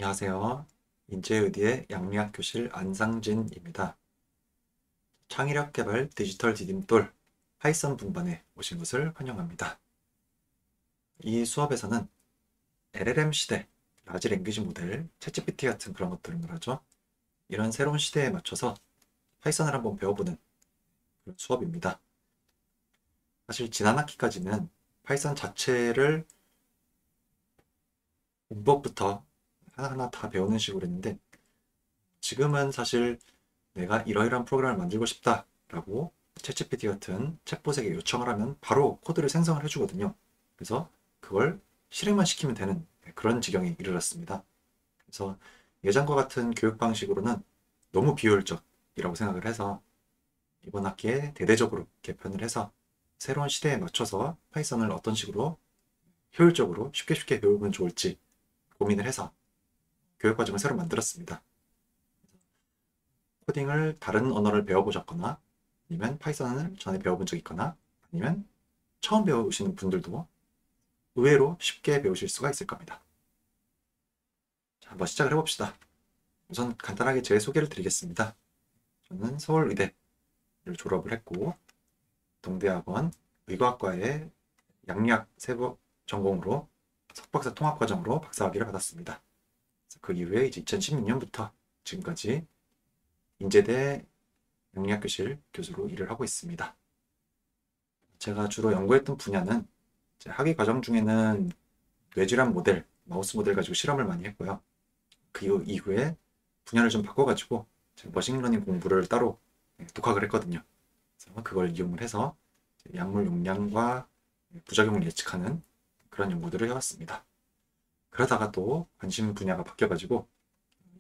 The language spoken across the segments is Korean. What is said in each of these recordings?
안녕하세요. 인제의디의 양리학 교실 안상진입니다. 창의력 개발 디지털 디딤돌 파이썬 분반에 오신 것을 환영합니다. 이 수업에서는 LLM 시대, 라지 랭귀지 모델, 챗GPT 같은 그런 것들을 말하죠. 이런 새로운 시대에 맞춰서 파이썬을 한번 배워보는 그런 수업입니다. 사실 지난 학기까지는 파이썬 자체를 문법부터 하나하나 다 배우는 식으로 했는데 지금은 사실 내가 이러이러한 프로그램을 만들고 싶다라고 챗GPT 같은 챗봇에게 요청을 하면 바로 코드를 생성을 해주거든요. 그래서 그걸 실행만 시키면 되는 그런 지경에 이르렀습니다. 그래서 예전과 같은 교육 방식으로는 너무 비효율적이라고 생각을 해서 이번 학기에 대대적으로 개편을 해서 새로운 시대에 맞춰서 파이썬을 어떤 식으로 효율적으로 쉽게 배우면 좋을지 고민을 해서 교육 과정을 새로 만들었습니다. 코딩을 다른 언어를 배워보셨거나 아니면 파이썬을 전에 배워본 적이 있거나 아니면 처음 배우시는 분들도 의외로 쉽게 배우실 수가 있을 겁니다. 자, 한번 시작을 해봅시다. 우선 간단하게 제 소개를 드리겠습니다. 저는 서울의대를 졸업을 했고 동대학원 의과학과의 양리학 세부 전공으로 석박사 통합과정으로 박사학위를 받았습니다. 그 이후에 이제 2016년부터 지금까지 인제대 양리학교실 교수로 일을 하고 있습니다. 제가 주로 연구했던 분야는 학위 과정 중에는 뇌질환 모델, 마우스 모델 가지고 실험을 많이 했고요. 그 이후에 분야를 좀 바꿔가지고 머신러닝 공부를 따로 독학을 했거든요. 그래서 그걸 이용을 해서 약물 용량과 부작용을 예측하는 그런 연구들을 해왔습니다. 그러다가 또 관심 분야가 바뀌어가지고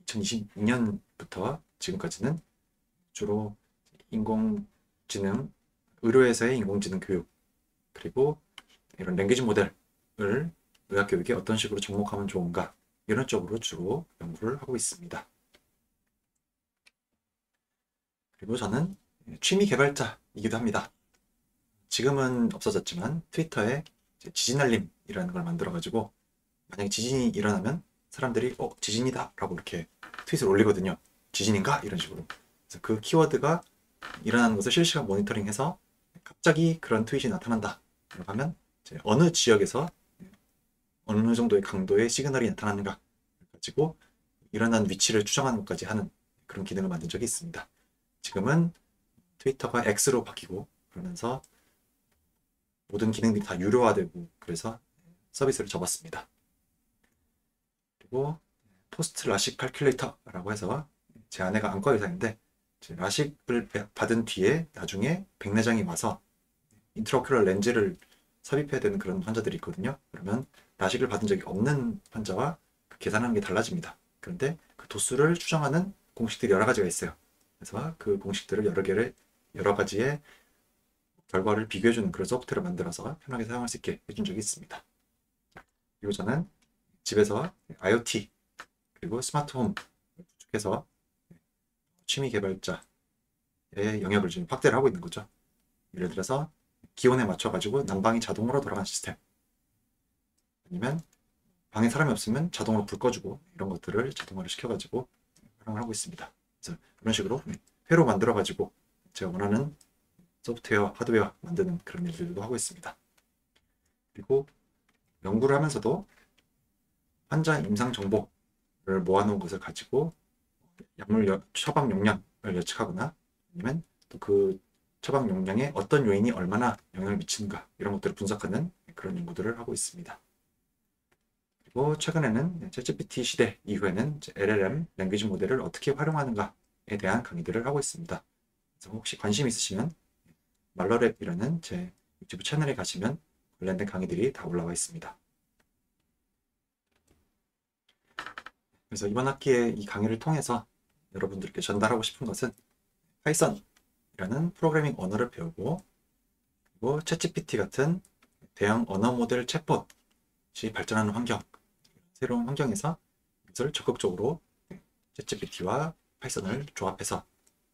2022년부터 지금까지는 주로 인공지능, 의료에서의 인공지능 교육, 그리고 이런 랭귀지 모델을 의학교육에 어떤 식으로 접목하면 좋은가 이런 쪽으로 주로 연구를 하고 있습니다. 그리고 저는 취미 개발자이기도 합니다. 지금은 없어졌지만 트위터에 지진 알림이라는 걸 만들어가지고 만약에 지진이 일어나면 사람들이 지진이다 라고 이렇게 트윗을 올리거든요. 지진인가? 이런 식으로. 그래서 그 키워드가 일어나는 것을 실시간 모니터링해서 갑자기 그런 트윗이 나타난다 라고 하면 어느 지역에서 어느 정도의 강도의 시그널이 나타나는가 가지고 일어난 위치를 추정하는 것까지 하는 그런 기능을 만든 적이 있습니다. 지금은 트위터가 X로 바뀌고 그러면서 모든 기능들이 다 유료화되고 그래서 서비스를 접었습니다. 그리고 포스트 라식 칼큘레이터라고 해서 제 아내가 안과 의사인데 라식을 받은 뒤에 나중에 백내장이 와서 인트라오큘러 렌즈를 삽입해야 되는 그런 환자들이 있거든요. 그러면 라식을 받은 적이 없는 환자와 계산하는 게 달라집니다. 그런데 그 도수를 추정하는 공식들이 여러 가지가 있어요. 그래서 그 공식들을 여러 가지의 결과를 비교해주는 그런 소프트웨어를 만들어서 편하게 사용할 수 있게 해준 적이 있습니다. 그리고 저는 집에서 IoT 그리고 스마트홈 구축해서 취미 개발자의 영역을 지금 확대를 하고 있는 거죠. 예를 들어서 기온에 맞춰가지고 난방이 자동으로 돌아가는 시스템 아니면 방에 사람이 없으면 자동으로 불 꺼주고 이런 것들을 자동화를 시켜가지고 활용을 하고 있습니다. 그래서 그런 식으로 회로 만들어가지고 제가 원하는 소프트웨어, 하드웨어 만드는 그런 일들도 하고 있습니다. 그리고 연구를 하면서도 환자 임상 정보를 모아놓은 것을 가지고 약물 처방 용량을 예측하거나 아니면 또 그 처방 용량에 어떤 요인이 얼마나 영향을 미치는가 이런 것들을 분석하는 그런 연구들을 하고 있습니다. 그리고 최근에는 챗GPT 시대 이후에는 LLM, 랭귀지 모델을 어떻게 활용하는가에 대한 강의들을 하고 있습니다. 그래서 혹시 관심 있으시면 말러랩이라는 제 유튜브 채널에 가시면 관련된 강의들이 다 올라와 있습니다. 그래서 이번 학기에 이 강의를 통해서 여러분들께 전달하고 싶은 것은 파이썬이라는 프로그래밍 언어를 배우고 그리고 챗GPT 같은 대형 언어 모델 챗봇이 발전하는 환경, 새로운 환경에서 이것을 적극적으로 챗GPT와 파이썬을 조합해서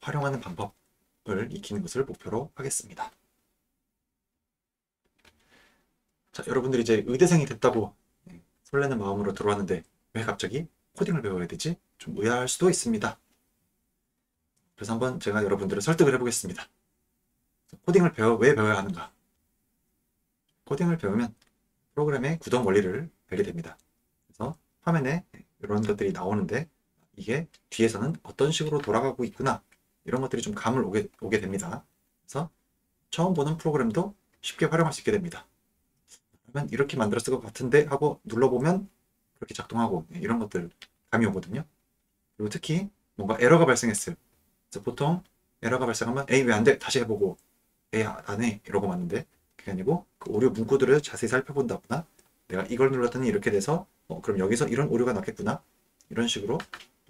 활용하는 방법을 익히는 것을 목표로 하겠습니다. 자, 여러분들이 이제 의대생이 됐다고 설레는 마음으로 들어왔는데 왜 갑자기 코딩을 배워야 되지? 좀 의아할 수도 있습니다. 그래서 한번 제가 여러분들을 설득을 해보겠습니다. 코딩을 왜 배워야 하는가? 코딩을 배우면 프로그램의 구동 원리를 배우게 됩니다. 그래서 화면에 이런 것들이 나오는데 이게 뒤에서는 어떤 식으로 돌아가고 있구나, 이런 것들이 좀 감을 오게 됩니다. 그래서 처음 보는 프로그램도 쉽게 활용할 수 있게 됩니다. 그러면 이렇게 만들었을 것 같은데 하고 눌러보면 그렇게 작동하고, 이런 것들 감이 오거든요. 그리고 특히 뭔가 에러가 발생했어요. 그래서 보통 에러가 발생하면 에이 왜 안 돼? 다시 해보고 에이 안 해? 이러고 맞는데, 그게 아니고 그 오류 문구들을 자세히 살펴본다거나 내가 이걸 눌렀더니 이렇게 돼서 그럼 여기서 이런 오류가 났겠구나, 이런 식으로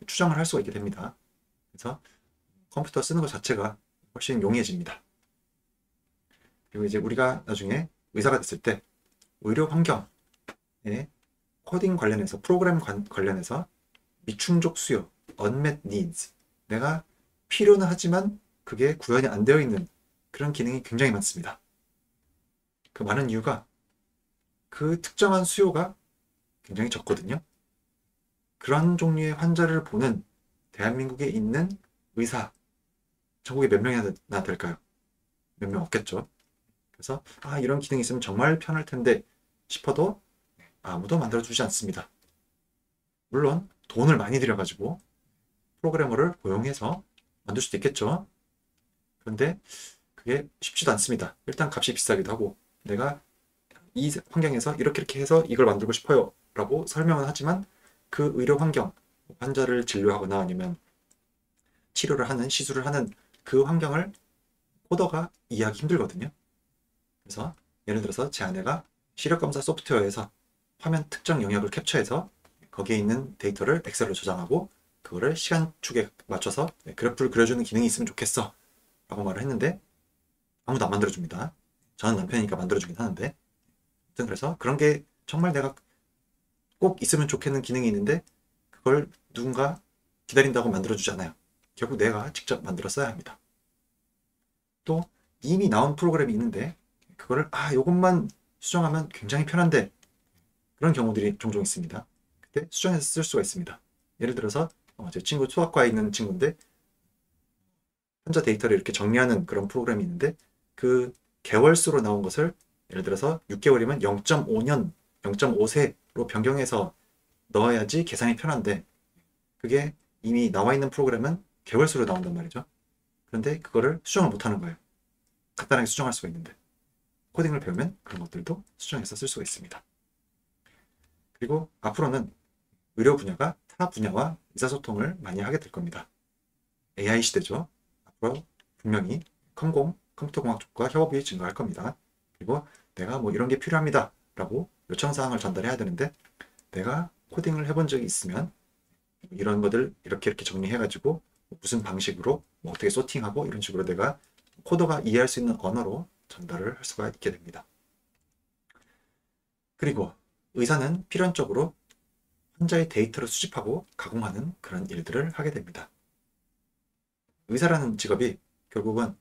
추정을 할 수가 있게 됩니다. 그래서 컴퓨터 쓰는 것 자체가 훨씬 용이해집니다. 그리고 이제 우리가 나중에 의사가 됐을 때 의료 환경에 코딩 관련해서, 프로그램 관련해서 미충족 수요, unmet needs, 내가 필요는 하지만 그게 구현이 안 되어 있는 그런 기능이 굉장히 많습니다. 그 많은 이유가 그 특정한 수요가 굉장히 적거든요. 그런 종류의 환자를 보는 대한민국에 있는 의사, 전국에 몇 명이나 될까요? 몇 명 없겠죠. 그래서 이런 기능이 있으면 정말 편할 텐데 싶어도 아무도 만들어주지 않습니다. 물론 돈을 많이 들여가지고 프로그래머를 고용해서 만들 수도 있겠죠. 그런데 그게 쉽지도 않습니다. 일단 값이 비싸기도 하고, 내가 이 환경에서 이렇게 해서 이걸 만들고 싶어요 라고 설명은 하지만 그 의료 환경, 환자를 진료하거나 아니면 치료를 하는, 시술을 하는 그 환경을 코더가 이해하기 힘들거든요. 그래서 예를 들어서 제 아내가 시력검사 소프트웨어에서 화면 특정 영역을 캡처해서 거기에 있는 데이터를 엑셀로 저장하고 그거를 시간축에 맞춰서 그래프를 그려주는 기능이 있으면 좋겠어 라고 말을 했는데 아무도 안 만들어줍니다. 저는 남편이니까 만들어주긴 하는데, 아무튼 그래서 그런 게 정말 내가 꼭 있으면 좋겠는 기능이 있는데 그걸 누군가 기다린다고 만들어주지 않아요. 결국 내가 직접 만들어 써야 합니다. 또 이미 나온 프로그램이 있는데 그거를 요것만 수정하면 굉장히 편한데, 그런 경우들이 종종 있습니다. 그때 수정해서 쓸 수가 있습니다. 예를 들어서 제 친구 수학과에 있는 친구인데 환자 데이터를 이렇게 정리하는 그런 프로그램이 있는데 그 개월수로 나온 것을 예를 들어서 6개월이면 0.5년, 0.5세로 변경해서 넣어야지 계산이 편한데 그게 이미 나와 있는 프로그램은 개월수로 나온단 말이죠. 그런데 그거를 수정을 못하는 거예요. 간단하게 수정할 수가 있는데, 코딩을 배우면 그런 것들도 수정해서 쓸 수가 있습니다. 그리고 앞으로는 의료 분야가 타 분야와 의사소통을 많이 하게 될 겁니다. AI 시대죠. 앞으로 분명히 컴퓨터공학 쪽과 협업이 증가할 겁니다. 그리고 내가 뭐 이런 게 필요합니다 라고 요청사항을 전달해야 되는데 내가 코딩을 해본 적이 있으면 이런 것들 이렇게 정리해가지고 무슨 방식으로 어떻게 소팅하고 이런 식으로 내가 코더가 이해할 수 있는 언어로 전달을 할 수가 있게 됩니다. 그리고 의사는 필연적으로 환자의 데이터를 수집하고 가공하는 그런 일들을 하게 됩니다. 의사라는 직업이 결국은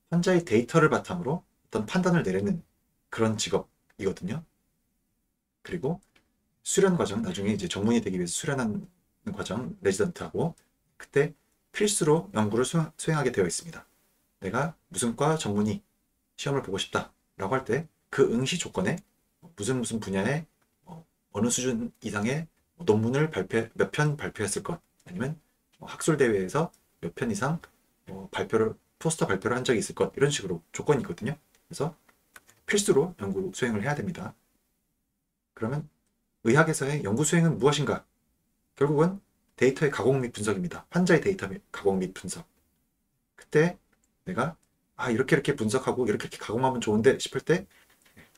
환자의 데이터를 바탕으로 어떤 판단을 내리는 그런 직업이거든요. 그리고 수련 과정, 나중에 이제 전문의 되기 위해서 수련하는 과정, 레지던트하고 그때 필수로 연구를 수행하게 되어 있습니다. 내가 무슨 과 전문의 시험을 보고 싶다라고 할 때 그 응시 조건에 무슨 분야에 어느 수준 이상의 논문을 몇 편 발표했을 것, 아니면 학술 대회에서 몇 편 이상 포스터 발표를 한 적이 있을 것, 이런 식으로 조건이 있거든요. 그래서 필수로 연구 수행을 해야 됩니다. 그러면 의학에서의 연구 수행은 무엇인가? 결국은 데이터의 가공 및 분석입니다. 환자의 데이터 가공 및 분석. 그때 내가 이렇게 분석하고 이렇게 가공하면 좋은데 싶을 때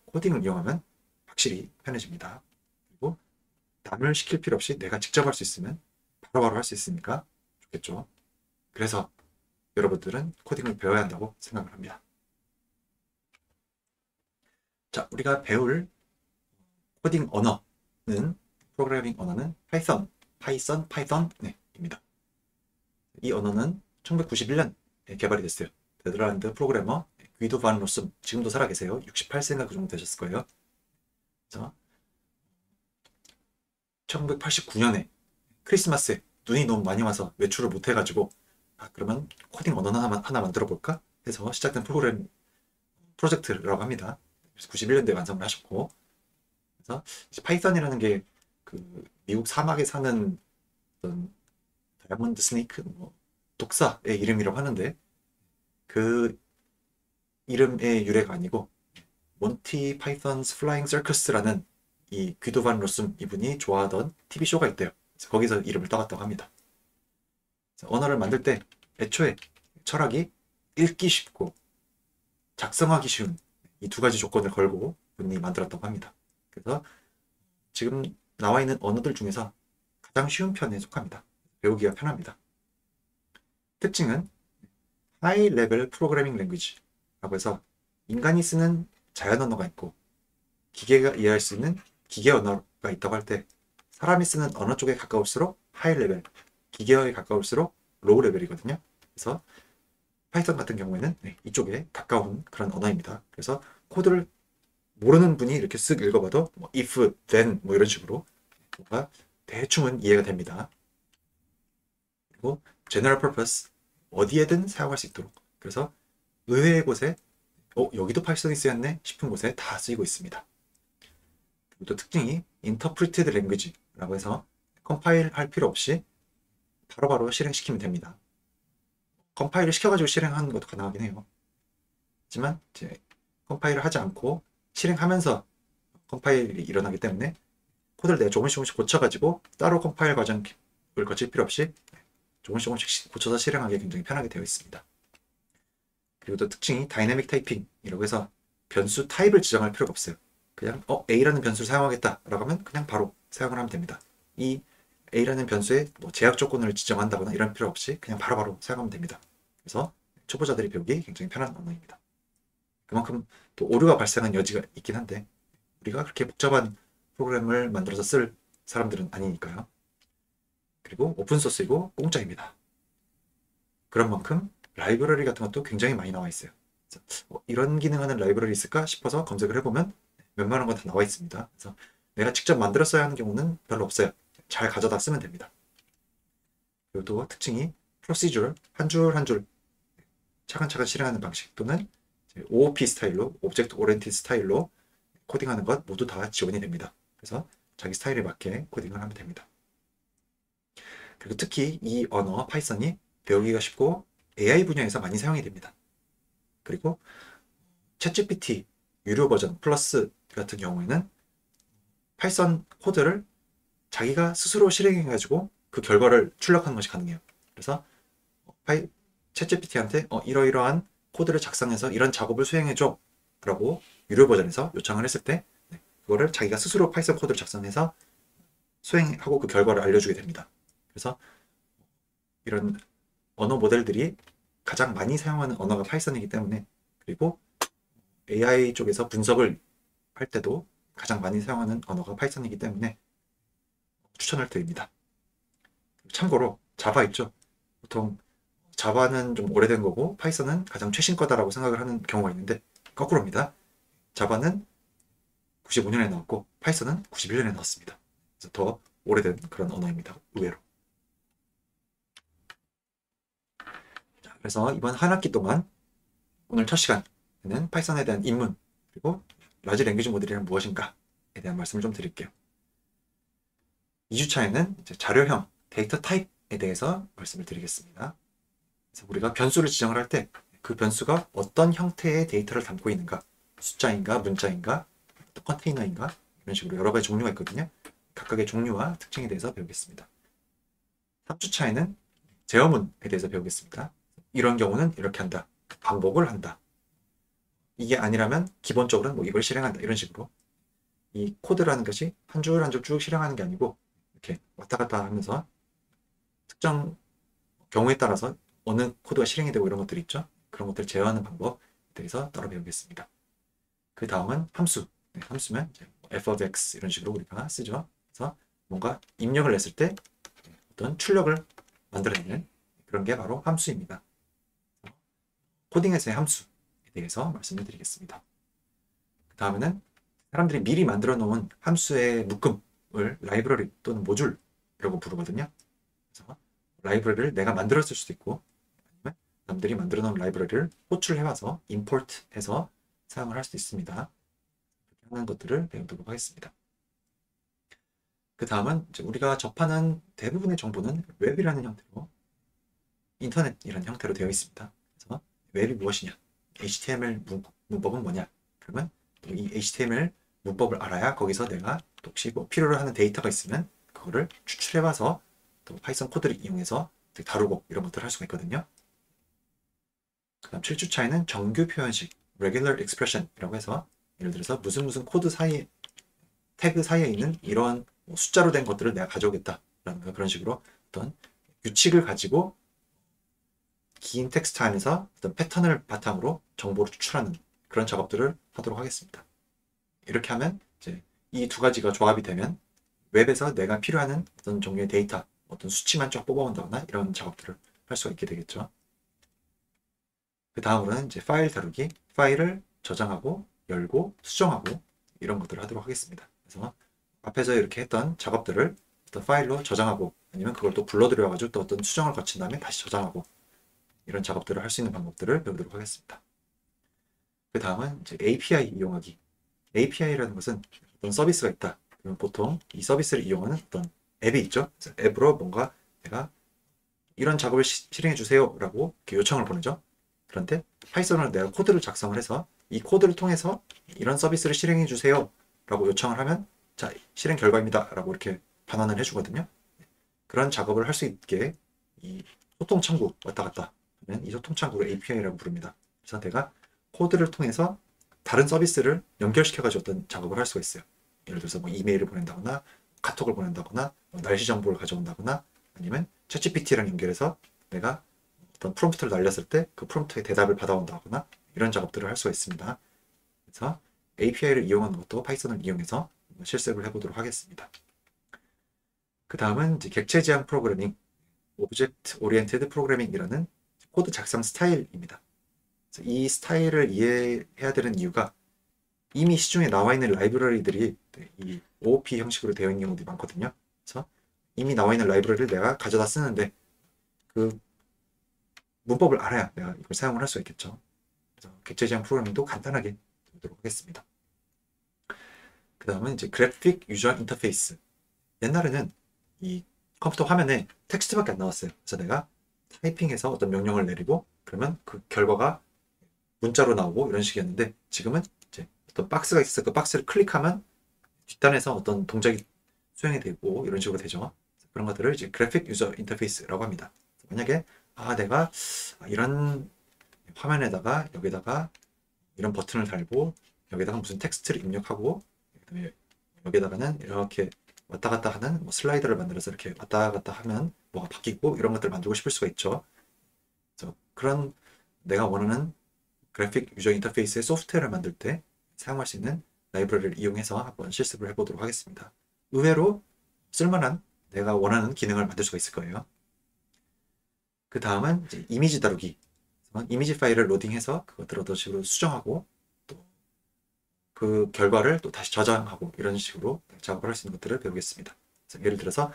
코딩을 이용하면 확실히 편해집니다. 그리고 남을 시킬 필요 없이 내가 직접 할 수 있으면 바로바로 할 수 있으니까 좋겠죠. 그래서 여러분들은 코딩을 배워야 한다고 생각을 합니다. 자, 우리가 배울 코딩 언어는, 프로그래밍 언어는 파이썬입니다. 이 언어는 1991년에 개발이 됐어요. 네덜란드 프로그래머 귀도 반 로슴, 지금도 살아계세요. 68세인가 그 정도 되셨을 거예요. 그래서 1989년에 크리스마스에 눈이 너무 많이 와서 외출을 못 해가지고 그러면 코딩 언어 하나 만들어 볼까 해서 시작된 프로젝트라고 합니다. 그래서 91년도에 완성을 하셨고, 그래서 파이썬이라는 게 그 미국 사막에 사는 어떤 다이아몬드 스네이크 뭐 독사의 이름이라고 하는데, 그 이름의 유래가 아니고 몬티 파이썬스 플라잉 서커스라는 이 귀도반 로숨 이분이 좋아하던 TV 쇼가 있대요. 그래서 거기서 이름을 따왔다고 합니다. 언어를 만들 때 애초에 철학이 읽기 쉽고 작성하기 쉬운 이 두 가지 조건을 걸고 분이 만들었다고 합니다. 그래서 지금 나와 있는 언어들 중에서 가장 쉬운 편에 속합니다. 배우기가 편합니다. 특징은 하이 레벨 프로그래밍 랭귀지라고 해서 인간이 쓰는 자연 언어가 있고 기계가 이해할 수 있는 기계 언어가 있다고 할 때, 사람이 쓰는 언어 쪽에 가까울수록 하이 레벨, 기계어에 가까울수록 로우 레벨이거든요. 그래서 파이썬 같은 경우에는 이쪽에 가까운 그런 언어입니다. 그래서 코드를 모르는 분이 이렇게 쓱 읽어봐도 뭐 if, then 뭐 이런 식으로 뭔가 대충은 이해가 됩니다. 그리고 general purpose, 어디에든 사용할 수 있도록, 그래서 의외의 곳에 여기도 파이썬이 쓰였네 싶은 곳에 다 쓰이고 있습니다. 그리고 또 특징이 interpreted language라고 해서 컴파일 할 필요 없이 바로바로 실행시키면 됩니다. 컴파일을 시켜가지고 실행하는 것도 가능하긴 해요. 하지만 이제 컴파일을 하지 않고 실행하면서 컴파일이 일어나기 때문에 코드를 내가 조금씩 고쳐가지고 따로 컴파일 과정을 거칠 필요 없이 조금씩 고쳐서 실행하기 굉장히 편하게 되어 있습니다. 그리고 또 특징이 다이내믹 타이핑이라고 해서 변수 타입을 지정할 필요가 없어요. 그냥 A라는 변수를 사용하겠다 라고 하면 그냥 바로 사용을 하면 됩니다. 이 A라는 변수에 뭐 제약 조건을 지정한다거나 이런 필요 없이 그냥 바로바로 사용하면 됩니다. 그래서 초보자들이 배우기 굉장히 편한 언어입니다. 그만큼 또 오류가 발생한 여지가 있긴 한데 우리가 그렇게 복잡한 프로그램을 만들어서 쓸 사람들은 아니니까요. 그리고 오픈소스이고 공짜입니다. 그런 만큼 라이브러리 같은 것도 굉장히 많이 나와 있어요. 이런 기능하는 라이브러리 있을까 싶어서 검색을 해보면 웬만한 건 다 나와 있습니다. 그래서 내가 직접 만들었어야 하는 경우는 별로 없어요. 잘 가져다 쓰면 됩니다. 그리고 또 특징이 프로시저럴, 한 줄 한 줄 차근차근 실행하는 방식, 또는 OOP 스타일로, 오브젝트 오리엔티드 스타일로 코딩하는 것 모두 다 지원이 됩니다. 그래서 자기 스타일에 맞게 코딩을 하면 됩니다. 그리고 특히 이 언어 파이썬이 배우기가 쉽고 AI 분야에서 많이 사용이 됩니다. 그리고 챗GPT 유료 버전 플러스 같은 경우에는 파이썬 코드를 자기가 스스로 실행해가지고 그 결과를 출력하는 것이 가능해요. 그래서 챗GPT한테 이러이러한 코드를 작성해서 이런 작업을 수행해줘 라고 유료 버전에서 요청을 했을 때 그거를 자기가 스스로 파이썬 코드를 작성해서 수행하고 그 결과를 알려주게 됩니다. 그래서 이런 언어 모델들이 가장 많이 사용하는 언어가 파이썬이기 때문에, 그리고 AI 쪽에서 분석을 할 때도 가장 많이 사용하는 언어가 파이썬이기 때문에 추천을 드립니다. 참고로 자바 있죠. 보통 자바는 좀 오래된 거고 파이썬은 가장 최신 거다라고 생각을 하는 경우가 있는데 거꾸로입니다. 자바는 95년에 나왔고 파이썬은 91년에 나왔습니다. 그래서 더 오래된 그런 언어입니다. 의외로. 자, 그래서 이번 한 학기 동안 오늘 첫 시간에는 파이썬에 대한 입문, 그리고 라지 랭귀지 모델이란 무엇인가에 대한 말씀을 좀 드릴게요. 2주차에는 이제 자료형 데이터 타입에 대해서 말씀을 드리겠습니다. 그래서 우리가 변수를 지정을 할 때 그 변수가 어떤 형태의 데이터를 담고 있는가, 숫자인가 문자인가 컨테이너인가, 이런 식으로 여러 가지 종류가 있거든요. 각각의 종류와 특징에 대해서 배우겠습니다. 3주차에는 제어문에 대해서 배우겠습니다. 이런 경우는 이렇게 한다, 반복을 한다, 이게 아니라면 기본적으로는 뭐 이걸 실행한다, 이런 식으로 이 코드라는 것이 한 줄 한 줄 쭉 실행하는 게 아니고 이렇게 왔다 갔다 하면서 특정 경우에 따라서 어느 코드가 실행이 되고 이런 것들이 있죠. 그런 것들을 제어하는 방법에 대해서 따로 배우겠습니다. 그 다음은 함수. 함수면 f of x 이런 식으로 우리가 쓰죠. 그래서 뭔가 입력을 했을 때 어떤 출력을 만들어내는 그런 게 바로 함수입니다. 코딩에서의 함수에 대해서 말씀을 드리겠습니다. 그 다음에는 사람들이 미리 만들어 놓은 함수의 묶음을 라이브러리 또는 모듈 라고 부르거든요. 그래서 라이브러리를 내가 만들었을 수도 있고 아니면 남들이 만들어 놓은 라이브러리를 호출해와서 임포트해서 사용을 할 수도 있습니다. 이렇게 하는 것들을 배우도록 하겠습니다. 그 다음은 우리가 접하는 대부분의 정보는 웹이라는 형태로 인터넷이라는 형태로 되어 있습니다. 그래서 웹이 무엇이냐? HTML 문법은 뭐냐? 그러면 이 HTML 문법을 알아야 거기서 내가 혹시 뭐 필요로 하는 데이터가 있으면 그거를 추출해와서 또 파이썬 코드를 이용해서 다루고 이런 것들을 할 수가 있거든요. 그 다음 7주차에는 정규 표현식 regular expression이라고 해서 예를 들어서 무슨 코드 사이에 태그 사이에 있는 이런 숫자로 된 것들을 내가 가져오겠다라는 그런 식으로 어떤 규칙을 가지고 긴 텍스트 안에서 어떤 패턴을 바탕으로 정보를 추출하는 그런 작업들을 하도록 하겠습니다. 이렇게 하면 이제 이 두 가지가 조합이 되면 웹에서 내가 필요한 어떤 종류의 데이터, 어떤 수치만 쫙 뽑아온다거나 이런 작업들을 할 수가 있게 되겠죠. 그 다음으로는 이제 파일 다루기, 파일을 저장하고 열고 수정하고 이런 것들을 하도록 하겠습니다. 그래서 앞에서 이렇게 했던 작업들을 어떤 파일로 저장하고 아니면 그걸 또 불러들여가지고 또 어떤 수정을 거친 다음에 다시 저장하고 이런 작업들을 할 수 있는 방법들을 배우도록 하겠습니다. 그 다음은 이제 API 이용하기. API라는 것은 어떤 서비스가 있다. 그러면 보통 이 서비스를 이용하는 어떤 앱이 있죠. 그래서 앱으로 뭔가 내가 이런 작업을 실행해 주세요 라고 이렇게 요청을 보내죠. 그런데 파이썬으로 내가 코드를 작성을 해서 이 코드를 통해서 이런 서비스를 실행해 주세요 라고 요청을 하면 자, 실행 결과입니다 라고 이렇게 반환을 해주거든요. 그런 작업을 할 수 있게 이 소통 창구 왔다 갔다 하면 이 소통 창구를 API라고 부릅니다. 그래서 내가 코드를 통해서 다른 서비스를 연결시켜가지고 어떤 작업을 할 수가 있어요. 예를 들어서 뭐 이메일을 보낸다거나 카톡을 보낸다거나 뭐 날씨 정보를 가져온다거나 아니면 챗GPT랑 연결해서 내가 어떤 프롬프트를 날렸을 때 그 프롬프트의 대답을 받아온다거나 이런 작업들을 할 수가 있습니다. 그래서 API를 이용하는 것도 파이썬을 이용해서 실습을 해보도록 하겠습니다. 그 다음은 이제 객체 지향 프로그래밍, 오브젝트 오리엔티드 프로그래밍이라는 코드 작성 스타일입니다. 이 스타일을 이해해야 되는 이유가 이미 시중에 나와 있는 라이브러리들이 이 OOP 형식으로 되어 있는 경우도 많거든요. 그래서 이미 나와 있는 라이브러리를 내가 가져다 쓰는데 그 문법을 알아야 내가 이걸 사용을 할 수 있겠죠. 그래서 객체 지향 프로그래밍도 간단하게 보도록 하겠습니다. 그 다음은 이제 그래픽 유저 인터페이스. 옛날에는 이 컴퓨터 화면에 텍스트밖에 안 나왔어요. 그래서 내가 타이핑해서 어떤 명령을 내리고 그러면 그 결과가 문자로 나오고 이런 식이었는데 지금은 이제 어떤 박스가 있어서 그 박스를 클릭하면 뒷단에서 어떤 동작이 수행이 되고 이런 식으로 되죠. 그런 것들을 이제 그래픽 유저 인터페이스라고 합니다. 만약에 내가 이런 화면에다가 여기다가 이런 버튼을 달고 여기다가 무슨 텍스트를 입력하고 그다음에 여기다가는 이렇게 왔다 갔다 하는 뭐 슬라이드를 만들어서 이렇게 왔다 갔다 하면 뭐가 바뀌고 이런 것들을 만들고 싶을 수가 있죠. 그래서 그런 내가 원하는 그래픽 유저 인터페이스의 소프트웨어를 만들 때 사용할 수 있는 라이브러리를 이용해서 한번 실습을 해보도록 하겠습니다. 의외로 쓸만한 내가 원하는 기능을 만들 수가 있을 거예요. 그 다음은 이제 이미지 다루기. 이미지 파일을 로딩해서 그것들을 어떤 식으로 수정하고 또 그 결과를 또 다시 저장하고 이런 식으로 작업을 할 수 있는 것들을 배우겠습니다. 예를 들어서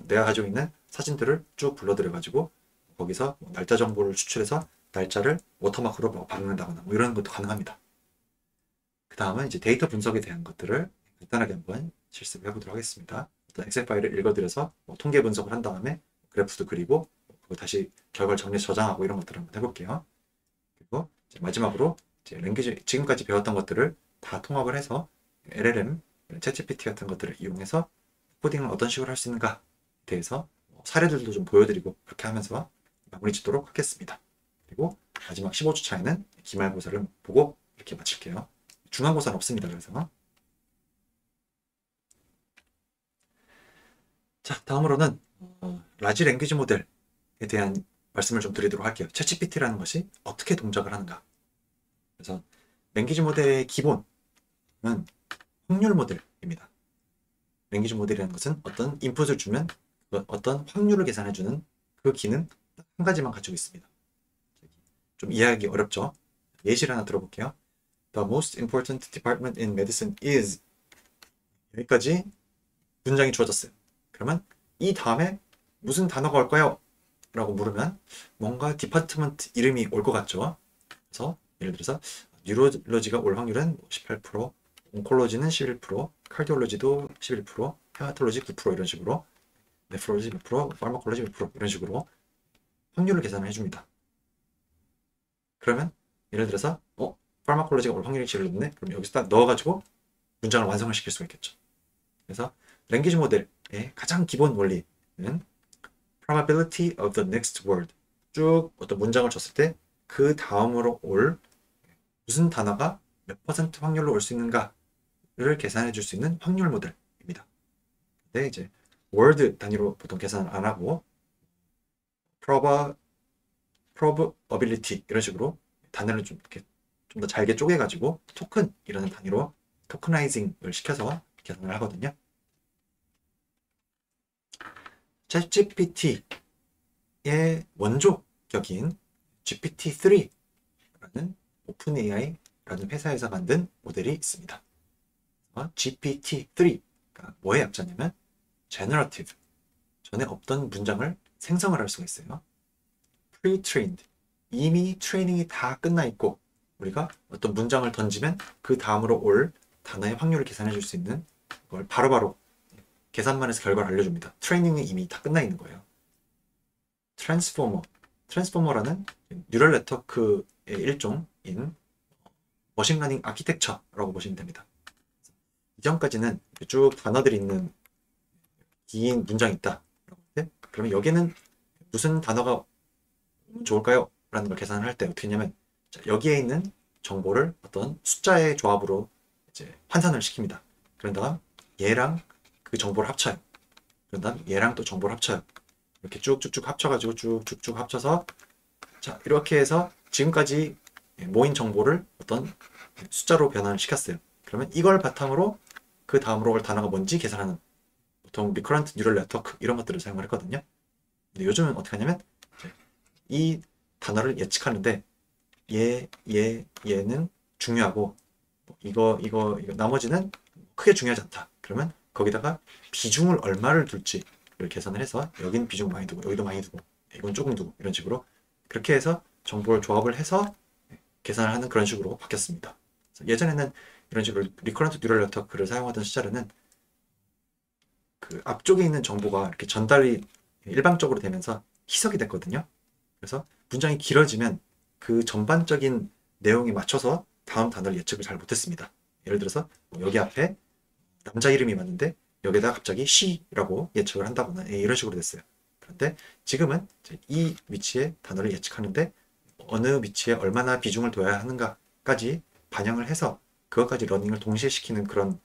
내가 가지고 있는 사진들을 쭉 불러들여 가지고 거기서 날짜 정보를 추출해서 날짜를 워터마크로 뭐 박는다거나 뭐 이런 것도 가능합니다. 그 다음은 이제 데이터 분석에 대한 것들을 간단하게 한번 실습을 해보도록 하겠습니다. 어떤 엑셀 파일을 읽어드려서 뭐 통계 분석을 한 다음에 그래프도 그리고 그리고 다시 결과를 정리해서 저장하고 이런 것들을 한번 해볼게요. 그리고 이제 마지막으로 이제 랭귀지 지금까지 배웠던 것들을 다 통합을 해서 LLM, 챗GPT 같은 것들을 이용해서 코딩을 어떤 식으로 할 수 있는가에 대해서 사례들도 좀 보여드리고 그렇게 하면서 마무리 짓도록 하겠습니다. 그리고 마지막 15주 차에는 기말고사를 보고 이렇게 마칠게요. 중간고사는 없습니다. 그래서 자, 다음으로는 라지 랭귀지 모델에 대한 말씀을 좀 드리도록 할게요. 챗GPT라는 것이 어떻게 동작을 하는가. 그래서 랭귀지 모델의 기본은 확률 모델입니다. 랭귀지 모델이라는 것은 어떤 인풋을 주면 어떤 확률을 계산해주는 그 기능 한 가지만 가지고 있습니다. 좀 이해하기 어렵죠? 예시를 하나 들어볼게요. The most important department in medicine is 여기까지 문장이 주어졌어요. 그러면 이 다음에 무슨 단어가 올까요? 라고 물으면 뭔가 디파트먼트 이름이 올 것 같죠. 그래서 예를 들어서 뉴로로지가 올 확률은 18%, 온콜로지는 11%, 카디올로지도 11%, 헤마톨로지 9% 이런 식으로, 네프롤로지 몇 프로, 파르마콜로지 몇 프로 이런 식으로 확률을 계산을 해줍니다. 그러면 예를 들어서 파르마콜로지가 올 확률이 제일 높네? 그럼 여기서 딱 넣어가지고 문장을 완성을 시킬 수가 있겠죠. 그래서 랭귀지 모델의 가장 기본 원리는 probability of the next word. 쭉 어떤 문장을 줬을 때 그 다음으로 올 무슨 단어가 몇 퍼센트 확률로 올 수 있는가를 계산해 줄 수 있는 확률 모델입니다. 근데 이제 word 단위로 보통 계산을 안 하고 probability 이런 식으로 단어를 좀 이렇게 좀 더 잘게 쪼개가지고 토큰이라는 단위로 토커나이징을 시켜서 계산을 하거든요. 챗GPT의 원조격인 GPT-3라는 오픈AI라는 회사에서 만든 모델이 있습니다. GPT-3가 뭐의 약자냐면 Generative, 전에 없던 문장을 생성을 할 수가 있어요. Pre-trained, 이미 트레이닝이 다 끝나 있고 우리가 어떤 문장을 던지면 그 다음으로 올 단어의 확률을 계산해 줄 수 있는 걸 바로바로 계산만 해서 결과를 알려줍니다. 트레이닝이 이미 다 끝나 있는 거예요. 트랜스포머라는 뉴럴 네트워크의 일종인 머신러닝 아키텍처라고 보시면 됩니다. 이전까지는 쭉 단어들이 있는 긴 문장이 있다. 그러면 여기에는 무슨 단어가 좋을까요? 라는 걸 계산을 할 때 어떻게 했냐면 여기에 있는 정보를 어떤 숫자의 조합으로 이제 환산을 시킵니다. 그런 다음 얘랑 그 정보를 합쳐요. 그런 다음 얘랑 또 정보를 합쳐요. 이렇게 쭉쭉쭉 합쳐가지고 쭉쭉쭉 합쳐서 자 이렇게 해서 지금까지 모인 정보를 어떤 숫자로 변환을 시켰어요. 그러면 이걸 바탕으로 그 다음으로 올 단어가 뭔지 계산하는 보통 리커런트 뉴럴 네트워크 이런 것들을 사용을 했거든요. 근데 요즘은 어떻게 하냐면 이 단어를 예측하는데 얘는 중요하고 이거 나머지는 크게 중요하지 않다. 그러면 거기다가 비중을 얼마를 둘지를 계산을 해서 여긴 비중 많이 두고 여기도 많이 두고 이건 조금 두고 이런 식으로 그렇게 해서 정보를 조합을 해서 계산을 하는 그런 식으로 바뀌었습니다. 예전에는 이런 식으로 리커런트 뉴럴 네트워크를 사용하던 시절에는 그 앞쪽에 있는 정보가 이렇게 전달이 일방적으로 되면서 희석이 됐거든요. 그래서 문장이 길어지면 그 전반적인 내용에 맞춰서 다음 단어를 예측을 잘 못했습니다. 예를 들어서 여기 앞에 남자 이름이 맞는데 여기다가 갑자기 she라고 예측을 한다거나 이런 식으로 됐어요. 그런데 지금은 이 위치에 단어를 예측하는데 어느 위치에 얼마나 비중을 둬야 하는가까지 반영을 해서 그것까지 러닝을 동시에 시키는 그런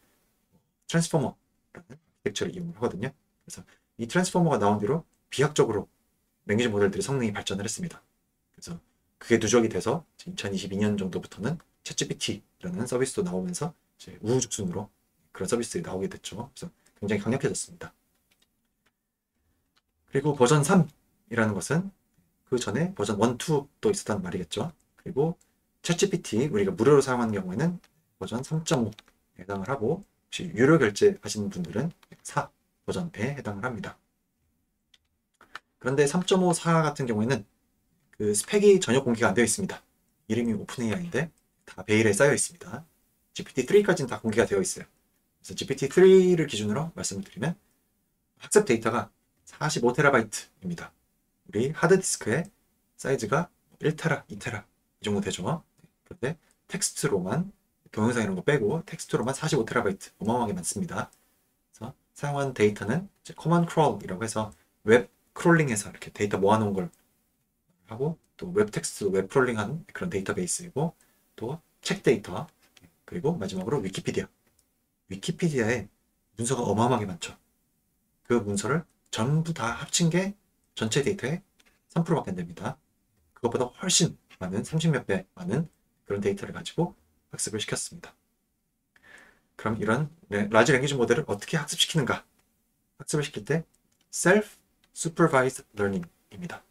트랜스포머라는 아키텍처를 이용을 하거든요. 그래서 이 트랜스포머가 나온 뒤로 비약적으로 랭귀지 모델들의 성능이 발전을 했습니다. 그래서 그게 누적이 돼서 2022년 정도부터는 챗GPT라는 서비스도 나오면서 이제 우후죽순으로 그런 서비스들이 나오게 됐죠. 그래서 굉장히 강력해졌습니다. 그리고 버전 3이라는 것은 그 전에 버전 1, 2도 있었다는 말이겠죠. 그리고 챗GPT 우리가 무료로 사용하는 경우에는 버전 3.5에 해당을 하고 혹시 유료 결제하시는 분들은 4 버전에 해당을 합니다. 그런데 3.5, 4 같은 경우에는 그 스펙이 전혀 공개가 안 되어 있습니다. 이름이 오픈AI인데 다 베일에 쌓여 있습니다. GPT-3까지는 다 공개가 되어 있어요. 그래서 GPT-3를 기준으로 말씀을 드리면 학습 데이터가 45TB입니다. 우리 하드디스크의 사이즈가 1TB, 2TB 이 정도 되죠. 그런데 텍스트로만 동영상 이런 거 빼고 텍스트로만 45TB 어마어마하게 많습니다. 그래서 사용한 데이터는 이제 커먼 크롤이라고 해서 웹 크롤링해서 이렇게 데이터 모아놓은 걸 하고 또 웹 텍스트 웹 크롤링한 그런 데이터베이스이고 또 책 데이터 그리고 마지막으로 위키피디아에 문서가 어마어마하게 많죠. 그 문서를 전부 다 합친 게 전체 데이터의 3%밖에 안 됩니다. 그것보다 훨씬 많은 30몇 배 많은 그런 데이터를 가지고 학습을 시켰습니다. 그럼 이런 라지 랭귀지 모델을 어떻게 학습시키는가? 학습을 시킬 때 self-supervised learning입니다.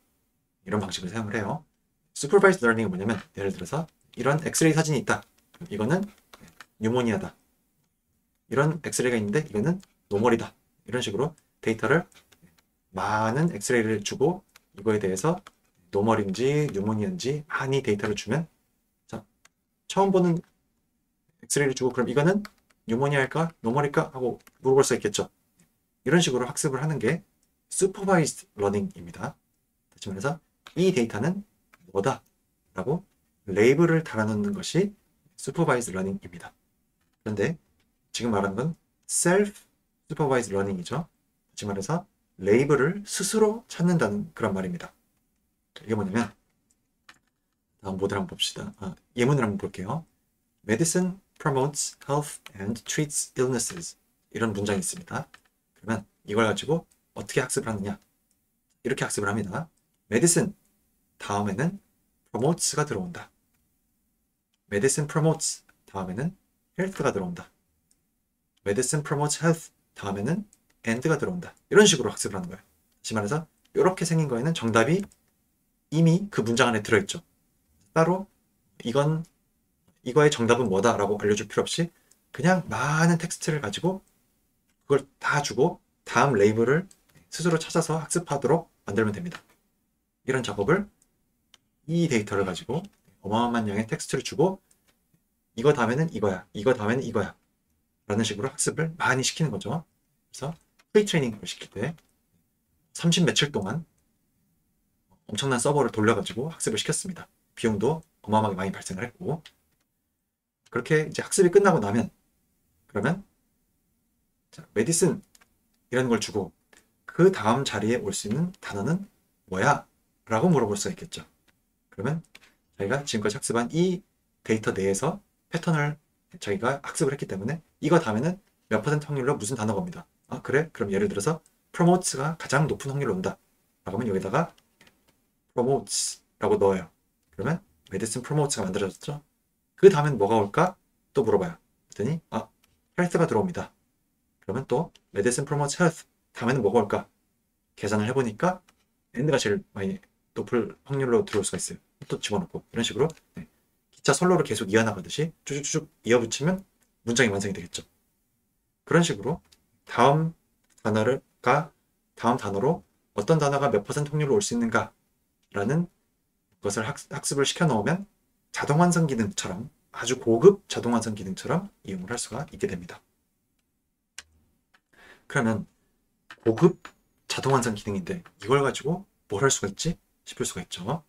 이런 방식을 사용을 해요. supervised learning은 뭐냐면 예를 들어서 이런 엑스레이 사진이 있다. 이거는 뉴모니아다. 이런 엑스레이가 있는데 이거는 노멀이다. 이런 식으로 데이터를 많은 엑스레이를 주고 이거에 대해서 노멀인지 뉴모니아인지 많이 데이터를 주면 자, 처음 보는 엑스레이를 주고 그럼 이거는 뉴모니아일까 노멀일까 하고 물어볼 수 있겠죠. 이런 식으로 학습을 하는 게 슈퍼바이즈드 러닝입니다. 다시 말해서 이 데이터는 뭐다 라고 레이블을 달아놓는 것이 슈퍼바이즈드 러닝입니다. 그런데 지금 말하는 건 셀프 슈퍼바이즈드 러닝이죠. 다시 말해서 레이블을 스스로 찾는다는 그런 말입니다. 이게 뭐냐면 다음 모델 한번 봅시다. 예문을 한번 볼게요. Medicine promotes health and treats illnesses. 이런 문장이 있습니다. 그러면 이걸 가지고 어떻게 학습을 하느냐? 이렇게 학습을 합니다. Medicine 다음에는 promotes가 들어온다. Medicine promotes 다음에는 health가 들어온다. Medicine promotes health 다음에는 and가 들어온다. 이런 식으로 학습을 하는 거예요. 다시 말해서 이렇게 생긴 거에는 정답이 이미 그 문장 안에 들어있죠. 따로 이거의 정답은 뭐다 라고 알려줄 필요 없이 그냥 많은 텍스트를 가지고 그걸 다 주고 다음 레이블을 스스로 찾아서 학습하도록 만들면 됩니다. 이런 작업을 이 데이터를 가지고 어마어마한 양의 텍스트를 주고 이거 다음에는 이거야, 이거 다음에는 이거야 라는 식으로 학습을 많이 시키는 거죠. 그래서 프리트레이닝을 시킬 때 30 며칠 동안 엄청난 서버를 돌려가지고 학습을 시켰습니다. 비용도 어마어마하게 많이 발생을 했고 그렇게 이제 학습이 끝나고 나면 그러면 메디슨 이라는 걸 주고 그 다음 자리에 올 수 있는 단어는 뭐야? 라고 물어볼 수가 있겠죠. 그러면 자기가 지금까지 학습한 이 데이터 내에서 패턴을 자기가 학습을 했기 때문에 이거 다음에는 몇 퍼센트 확률로 무슨 단어가 옵니다. 그래? 그럼 예를 들어서 promotes가 가장 높은 확률로 온다. 라고 하면 여기다가 promotes라고 넣어요. 그러면 medicine promotes가 만들어졌죠. 그 다음엔 뭐가 올까? 또 물어봐요. 그랬더니 health가 들어옵니다. 그러면 또 medicine promotes health 다음에는 뭐가 올까? 계산을 해보니까 and가 제일 많이 높을 확률로 들어올 수가 있어요. 또 집어넣고 이런 식으로 기차 선로를 계속 이어나가듯이 쭉쭉쭉 이어붙이면 문장이 완성이 되겠죠. 그런 식으로 다음 단어로 어떤 단어가 몇 퍼센트 확률로 올 수 있는가 라는 것을 학습을 시켜 놓으면 자동 완성 기능처럼 아주 고급 자동 완성 기능처럼 이용을 할 수가 있게 됩니다. 그러면 고급 자동 완성 기능인데 이걸 가지고 뭘 할 수가 있지? 싶을 수가 있죠.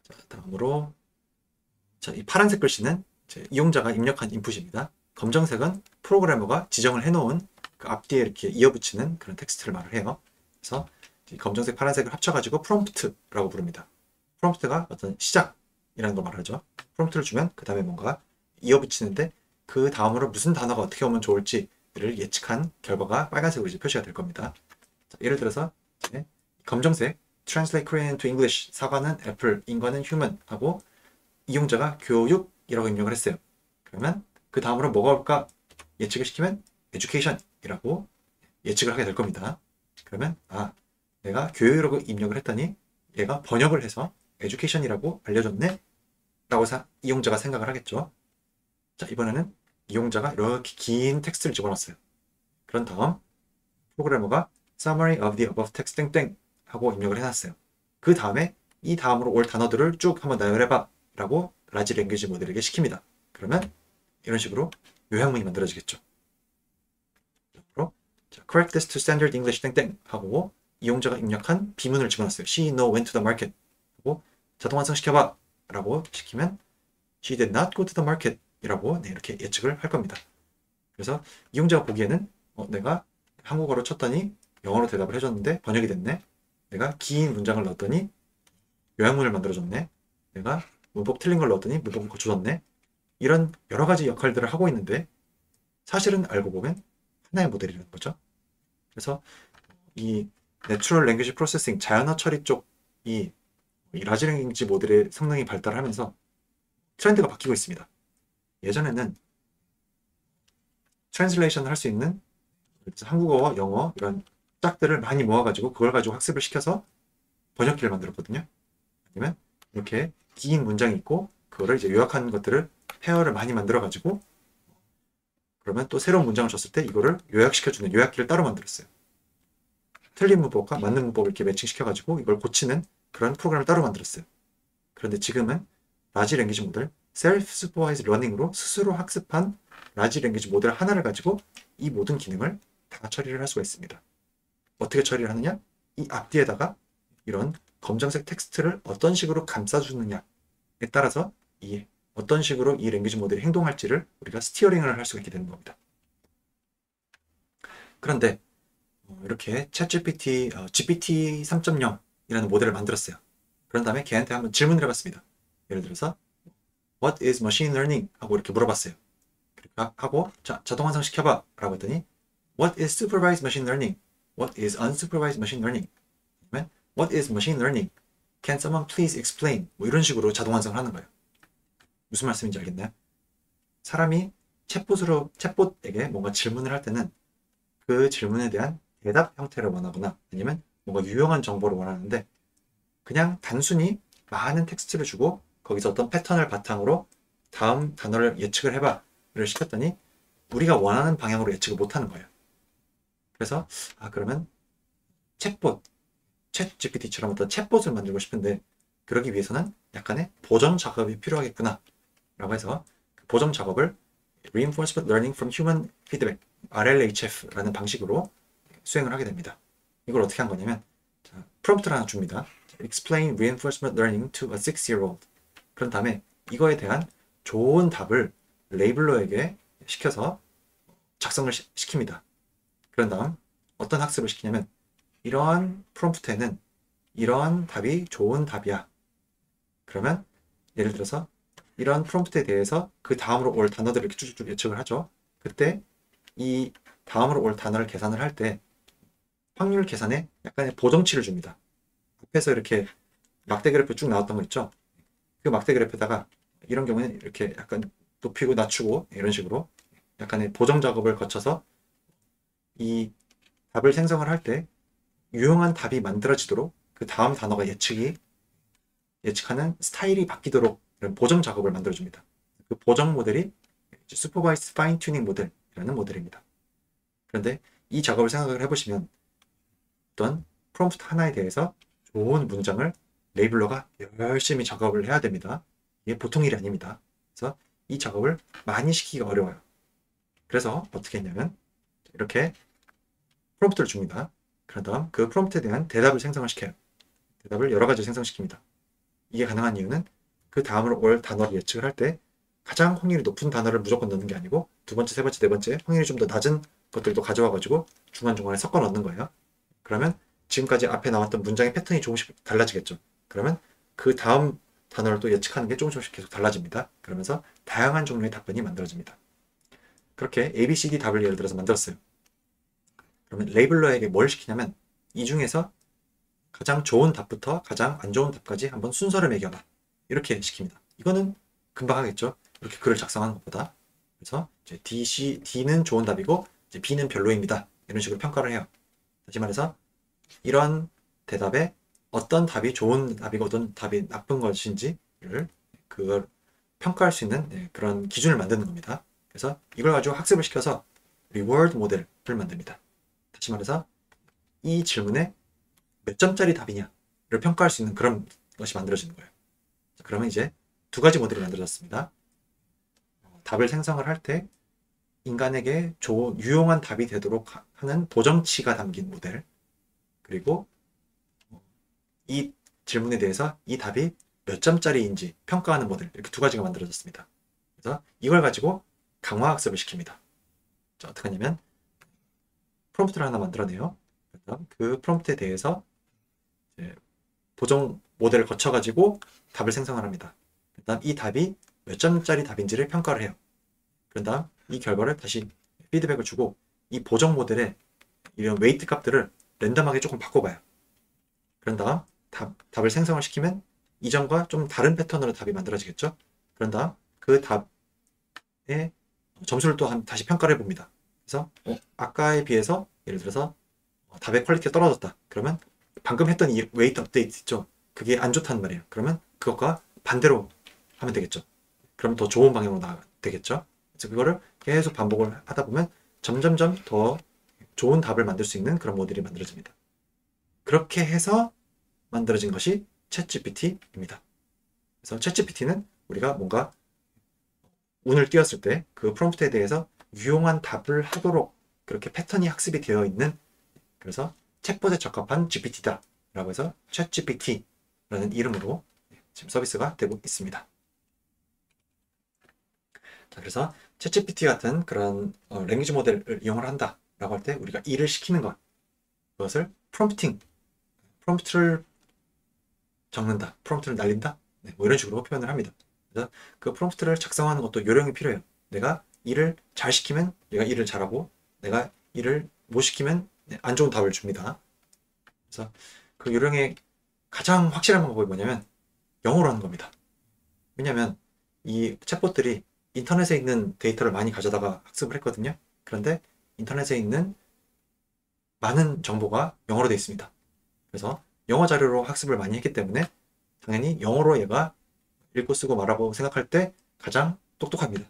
자, 다음으로 이 파란색 글씨는 이용자가 입력한 인풋입니다. 검정색은 프로그래머가 지정을 해놓은 그 앞뒤에 이렇게 이어붙이는 그런 텍스트를 말을 해요. 그래서 검정색, 파란색을 합쳐가지고 프롬프트라고 부릅니다. 프롬프트가 어떤 시작이라는 걸 말하죠. 프롬프트를 주면 그 다음에 뭔가 이어붙이는데 그 다음으로 무슨 단어가 어떻게 오면 좋을지를 예측한 결과가 빨간색으로 이제 표시가 될 겁니다. 자, 예를 들어서 검정색 Translate Korean into English 사과는 애플, 인과는 human 하고 이용자가 교육이라고 입력을 했어요. 그러면 그 다음으로 뭐가 올까 예측을 시키면 education이라고 예측을 하게 될 겁니다. 그러면 내가 교육이라고 입력을 했더니 얘가 번역을 해서 education이라고 알려줬네 라고 이용자가 생각을 하겠죠. 자, 이번에는 이용자가 이렇게 긴 텍스트를 집어넣었어요. 그런 다음 프로그래머가 summary of the above text 땡땡 하고 입력을 해놨어요. 그 다음에 이 다음으로 올 단어들을 쭉 한번 나열해봐 라고 라지 랭귀지 모델에게 시킵니다. 그러면 이런 식으로 요약문이 만들어지겠죠. correct this to standard English 땡땡 하고 이용자가 입력한 비문을 집어넣었어요. She no went to the market 하고 자동 완성시켜봐 라고 시키면 She did not go to the market 이라고 이렇게 예측을 할 겁니다. 그래서 이용자가 보기에는 내가 한국어로 쳤더니 영어로 대답을 해줬는데 번역이 됐네. 내가 긴 문장을 넣었더니 요약문을 만들어줬네. 내가 문법 틀린 걸 넣었더니 문법을 고쳐줬네. 이런 여러 가지 역할들을 하고 있는데 사실은 알고 보면 하나의 모델이라는 거죠. 그래서 이 내추럴 랭귀지 프로세싱 자연어 처리 쪽 이 라지 랭귀지 모델의 성능이 발달하면서 트렌드가 바뀌고 있습니다. 예전에는 트랜슬레이션을 할 수 있는 한국어와 영어 이런 짝들을 많이 모아가지고 그걸 가지고 학습을 시켜서 번역기를 만들었거든요. 아니면 이렇게 긴 문장이 있고 그거를 이제 요약한 것들을 페어를 많이 만들어가지고 그러면 또 새로운 문장을 줬을 때 이거를 요약시켜주는 요약기를 따로 만들었어요. 틀린 문법과 맞는 문법을 이렇게 매칭시켜가지고 이걸 고치는 그런 프로그램을 따로 만들었어요. 그런데 지금은 라지 랭귀지 모델, 셀프 슈퍼바이즈 러닝으로 스스로 학습한 라지 랭귀지 모델 하나를 가지고 이 모든 기능을 다 처리를 할 수가 있습니다. 어떻게 처리를 하느냐? 이 앞뒤에다가 이런 검정색 텍스트를 어떤 식으로 감싸주느냐에 따라서 어떤 식으로 이 랭귀지 모델이 행동할지를 우리가 스티어링을 할 수가 있게 되는 겁니다. 그런데 이렇게 챗GPT, GPT 3.0이라는 모델을 만들었어요. 그런 다음에 걔한테 한번 질문을 해봤습니다. 예를 들어서 What is machine learning? 하고 이렇게 물어봤어요. 하고 자동 완성 시켜봐 라고 했더니 What is supervised machine learning? What is unsupervised machine learning? 아니면 What is machine learning? Can someone please explain? 뭐 이런 식으로 자동 완성을 하는 거예요. 무슨 말씀인지 알겠나요? 사람이 챗봇에게 뭔가 질문을 할 때는 그 질문에 대한 대답 형태를 원하거나 아니면 뭔가 유용한 정보를 원하는데 그냥 단순히 많은 텍스트를 주고 거기서 어떤 패턴을 바탕으로 다음 단어를 예측을 해봐를 시켰더니 우리가 원하는 방향으로 예측을 못하는 거예요. 그래서 그러면 챗 GPT처럼 어떤 챗봇을 만들고 싶은데 그러기 위해서는 약간의 보정 작업이 필요하겠구나 라고 해서 그 보정 작업을 Reinforcement Learning from Human Feedback RLHF라는 방식으로 수행을 하게 됩니다. 이걸 어떻게 한 거냐면 프롬프트를 하나 줍니다. Explain Reinforcement Learning to a 6-year-old. 그런 다음에 이거에 대한 좋은 답을 레이블러에게 시켜서 작성을 시킵니다. 그런 다음 어떤 학습을 시키냐면 이러한 프롬프트에는 이러한 답이 좋은 답이야. 그러면 예를 들어서 이런 프롬프트에 대해서 그 다음으로 올 단어들을 이렇게 쭉쭉 예측을 하죠. 그때 이 다음으로 올 단어를 계산을 할 때 확률 계산에 약간의 보정치를 줍니다. 앞에서 이렇게 막대 그래프 쭉 나왔던 거 있죠. 그 막대 그래프에다가 이런 경우는 이렇게 약간 높이고 낮추고 이런 식으로 약간의 보정 작업을 거쳐서 이 답을 생성을 할 때 유용한 답이 만들어지도록 그 다음 단어가 예측하는 스타일이 바뀌도록 이런 보정 작업을 만들어줍니다. 그 보정 모델이 Supervised Fine Tuning 모델이라는 모델입니다. 그런데 이 작업을 생각을 해보시면 어떤 프롬프트 하나에 대해서 좋은 문장을 레이블러가 열심히 작업을 해야 됩니다. 이게 보통 일이 아닙니다. 그래서 이 작업을 많이 시키기가 어려워요. 그래서 어떻게 했냐면 이렇게 프롬프트를 줍니다. 그런 다음 그 프롬프트에 대한 대답을 생성을 시켜요. 대답을 여러 가지 생성시킵니다. 이게 가능한 이유는 그 다음으로 올 단어를 예측을 할 때 가장 확률이 높은 단어를 무조건 넣는 게 아니고 두 번째, 세 번째, 네 번째 확률이 좀 더 낮은 것들도 가져와가지고 중간중간에 섞어 넣는 거예요. 그러면 지금까지 앞에 나왔던 문장의 패턴이 조금씩 달라지겠죠. 그러면 그 다음 단어를 또 예측하는 게 조금씩 계속 달라집니다. 그러면서 다양한 종류의 답변이 만들어집니다. 그렇게 ABCD 답을 예를 들어서 만들었어요. 그러면 레이블러에게 뭘 시키냐면 이 중에서 가장 좋은 답부터 가장 안 좋은 답까지 한번 순서를 매겨봐. 이렇게 시킵니다. 이거는 금방 하겠죠. 이렇게 글을 작성하는 것보다. 그래서 이제 D는 좋은 답이고 이제 B는 별로입니다. 이런 식으로 평가를 해요. 다시 말해서 이런 대답에 어떤 답이 좋은 답이고 어떤 답이 나쁜 것인지를 그걸 평가할 수 있는 그런 기준을 만드는 겁니다. 그래서 이걸 가지고 학습을 시켜서 리워드 모델을 만듭니다. 다시 말해서 이 질문에 몇 점짜리 답이냐를 평가할 수 있는 그런 것이 만들어지는 거예요. 그러면 이제 두 가지 모델이 만들어졌습니다. 답을 생성을 할 때 인간에게 유용한 답이 되도록 하는 보정치가 담긴 모델, 그리고 이 질문에 대해서 이 답이 몇 점짜리인지 평가하는 모델, 이렇게 두 가지가 만들어졌습니다. 그래서 이걸 가지고 강화학습을 시킵니다. 자, 어떻게 하냐면 프롬프트를 하나 만들어내요. 그 프롬프트에 대해서 보정 모델을 거쳐가지고 답을 생성을 합니다. 그 다음 이 답이 몇 점짜리 답인지를 평가를 해요. 그 다음 이 결과를 다시 피드백을 주고 이 보정 모델의 이런 웨이트 값들을 랜덤하게 조금 바꿔봐요. 그런 다음 답을 생성을 시키면 이전과 좀 다른 패턴으로 답이 만들어지겠죠. 그런 다음 그 답의 점수를 또 다시 평가를 해봅니다. 그래서 아까에 비해서 예를 들어서 답의 퀄리티가 떨어졌다. 그러면 방금 했던 이 웨이트 업데이트 있죠. 그게 안 좋다는 말이에요. 그러면 그것과 반대로 하면 되겠죠. 그러면 더 좋은 방향으로 되겠죠. 그래서 그거를 계속 반복을 하다 보면 점점점 더 좋은 답을 만들 수 있는 그런 모델이 만들어집니다. 그렇게 해서 만들어진 것이 챗GPT입니다. 그래서 챗GPT는 우리가 뭔가 운을 띄웠을 때 그 프롬프트에 대해서 유용한 답을 하도록 그렇게 패턴이 학습이 되어 있는, 그래서 챗봇에 적합한 GPT다 라고 해서 챗GPT라는 이름으로 지금 서비스가 되고 있습니다. 자, 그래서 챗GPT 같은 그런 랭귀지 모델을 이용을 한다 라고 할 때 우리가 일을 시키는 것, 그것을 프롬프트를 적는다, 프롬프트를 날린다, 네, 뭐 이런 식으로 표현을 합니다. 그래서 그 프롬프트를 작성하는 것도 요령이 필요해요. 내가 일을 잘 시키면 얘가 일을 잘하고, 내가 일을 못 시키면 안 좋은 답을 줍니다. 그래서 그 요령의 가장 확실한 방법이 뭐냐면 영어로 하는 겁니다. 왜냐하면 이 챗봇들이 인터넷에 있는 데이터를 많이 가져다가 학습을 했거든요. 그런데 인터넷에 있는 많은 정보가 영어로 되어 있습니다. 그래서 영어 자료로 학습을 많이 했기 때문에 당연히 영어로 얘가 읽고 쓰고 말하고 생각할 때 가장 똑똑합니다.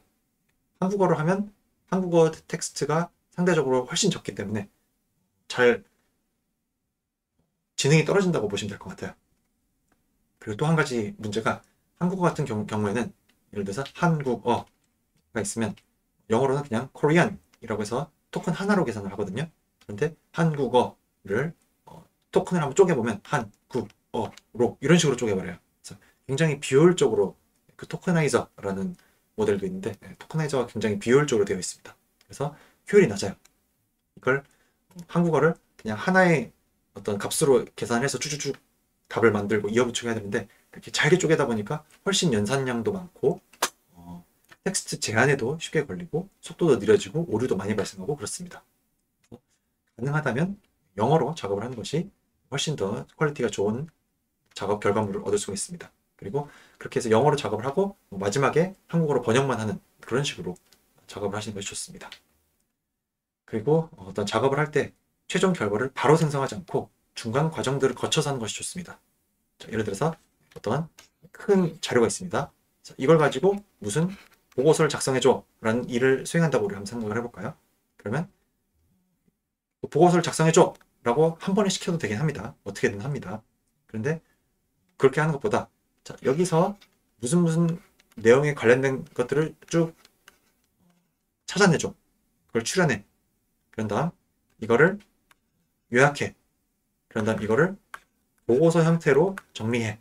한국어로 하면 한국어 텍스트가 상대적으로 훨씬 적기 때문에 잘 지능이 떨어진다고 보시면 될 것 같아요. 그리고 또 한 가지 문제가, 한국어 같은 경우에는 예를 들어서 한국어가 있으면 영어로는 그냥 Korean이라고 해서 토큰 하나로 계산을 하거든요. 그런데 한국어를 토큰을 한번 쪼개보면 한국어로 이런 식으로 쪼개버려요. 그래서 굉장히 비효율적으로, 그 토커나이저라는 모델도 있는데 토커나이저가 굉장히 비효율적으로 되어 있습니다. 그래서 효율이 낮아요. 이걸 한국어를 그냥 하나의 어떤 값으로 계산해서 쭉쭉쭉 답을 만들고 이어붙이고 해야 되는데, 이렇게 잘게 쪼개다 보니까 훨씬 연산량도 많고 텍스트 제한에도 쉽게 걸리고 속도도 느려지고 오류도 많이 발생하고 그렇습니다. 가능하다면 영어로 작업을 하는 것이 훨씬 더 퀄리티가 좋은 작업 결과물을 얻을 수가 있습니다. 그리고 그렇게 해서 영어로 작업을 하고 마지막에 한국어로 번역만 하는 그런 식으로 작업을 하시는 것이 좋습니다. 그리고 어떤 작업을 할 때 최종 결과를 바로 생성하지 않고 중간 과정들을 거쳐서 하는 것이 좋습니다. 자, 예를 들어서 어떤 큰 자료가 있습니다. 자, 이걸 가지고 무슨 보고서를 작성해줘 라는 일을 수행한다고 우리 한번 생각을 해볼까요? 그러면 보고서를 작성해줘 라고 한 번에 시켜도 되긴 합니다. 어떻게든 합니다. 그런데 그렇게 하는 것보다, 자, 여기서 무슨 내용에 관련된 것들을 쭉 찾아내줘. 그걸 추려내. 그런 다음 이거를 요약해. 그런 다음 이거를 보고서 형태로 정리해.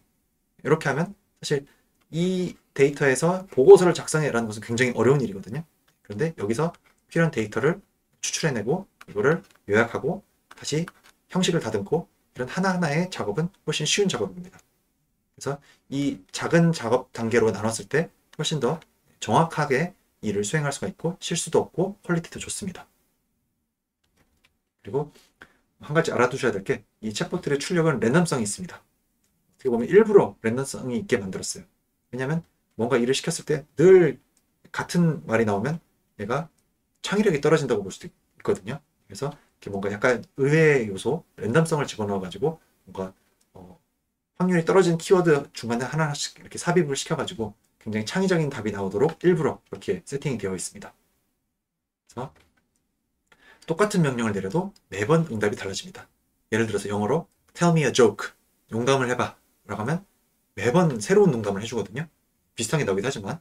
이렇게 하면 사실 이 데이터에서 보고서를 작성해라는 것은 굉장히 어려운 일이거든요. 그런데 여기서 필요한 데이터를 추출해내고 이거를 요약하고 다시 형식을 다듬고, 이런 하나하나의 작업은 훨씬 쉬운 작업입니다. 그래서 이 작은 작업 단계로 나눴을 때 훨씬 더 정확하게 일을 수행할 수가 있고 실수도 없고 퀄리티도 좋습니다. 그리고 한 가지 알아두셔야 될 게, 이 챗봇들의 출력은 랜덤성이 있습니다. 어떻게 보면 일부러 랜덤성이 있게 만들었어요. 왜냐하면 뭔가 일을 시켰을 때 늘 같은 말이 나오면 얘가 창의력이 떨어진다고 볼 수도 있거든요. 그래서 이렇게 뭔가 약간 의외의 요소, 랜덤성을 집어넣어 가지고 뭔가 확률이 떨어진 키워드 중간에 하나씩 이렇게 삽입을 시켜가지고 굉장히 창의적인 답이 나오도록 일부러 그렇게 세팅이 되어 있습니다. 그래서 똑같은 명령을 내려도 매번 응답이 달라집니다. 예를 들어서 영어로 tell me a joke, 농담을 해봐 라고 하면 매번 새로운 농담을 해주거든요. 비슷하게 나오기도 하지만.